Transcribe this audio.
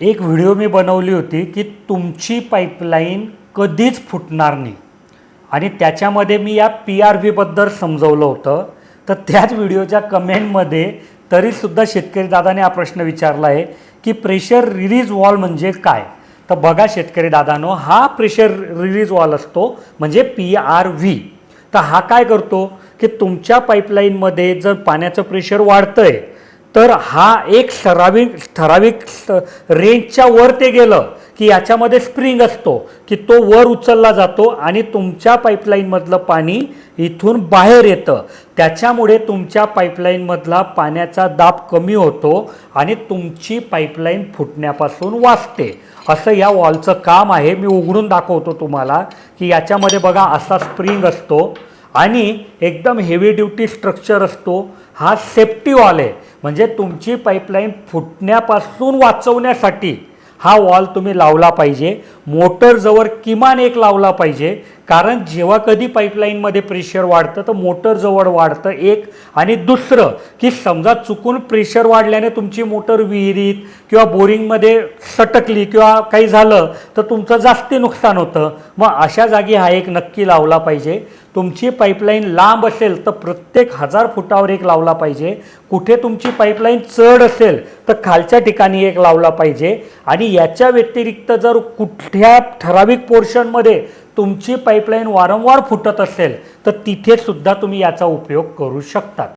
एक व्हिडिओ मी बनवली होती की तुमची पाईपलाईन कधीच फुटणार नाही आणि त्याच्यामध्ये मी या PRVबद्दल समजवलं होतं. तर त्याच व्हिडिओच्या कमेंटमध्ये तरीसुद्धा शेतकरी दादाने हा प्रश्न विचारला आहे की प्रेशर रिलीज वॉल म्हणजे काय. तर बघा शेतकरी दादानो, हा प्रेशर रिलीज वॉल असतो म्हणजे PRV. तर हा काय करतो की तुमच्या पाईपलाईनमध्ये जर पाण्याचं प्रेशर वाढतं आहे तर हा एक ठराविक रेंजच्या वर ते गेलं की याच्यामध्ये स्प्रिंग असतो की तो वर उचलला जातो आणि तुमच्या पाईपलाईनमधलं पाणी इथून बाहेर येतं. त्याच्यामुळे तुमच्या पाईपलाईनमधला पाण्याचा दाब कमी होतो आणि तुमची पाईपलाईन फुटण्यापासून वाचते. असं या वॉलचं काम आहे. मी उघडून दाखवतो तुम्हाला की याच्यामध्ये बघा असा स्प्रिंग असतो आणि एकदम हेवी ड्युटी स्ट्रक्चर असतो. हा सेफ्टी वॉल आहे म्हणजे तुमची पाईपलाईन फुटण्यापासून वाचवण्यासाठी हा वॉल तुम्ही लावला पाहिजे. मोटरजवळ किमान एक लावला पाहिजे, कारण जेव्हा कधी पाईपलाईनमध्ये प्रेशर वाढतं तर मोटरजवळ वाढतं एक. आणि दुसरं की समजा चुकून प्रेशर वाढल्याने तुमची मोटर विहिरीत किंवा बोरिंगमध्ये सटकली किंवा काही झालं तर तुमचं जास्ती नुकसान होतं. मग अशा जागी हा एक नक्की लावला पाहिजे. तुमची पाईपलाईन लांब असेल तर प्रत्येक 1000 फुटावर एक लावला पाहिजे. कुठे तुमची पाईपलाईन चढ असेल तर खालच्या ठिकाणी एक लावला पाहिजे. आणि याच्या व्यतिरिक्त जर कुठल्या ठराविक पोर्शनमध्ये तुमची पाईपलाईन वारंवार फुटत असेल तर तिथे सुद्धा तुम्ही याचा उपयोग करू शकता.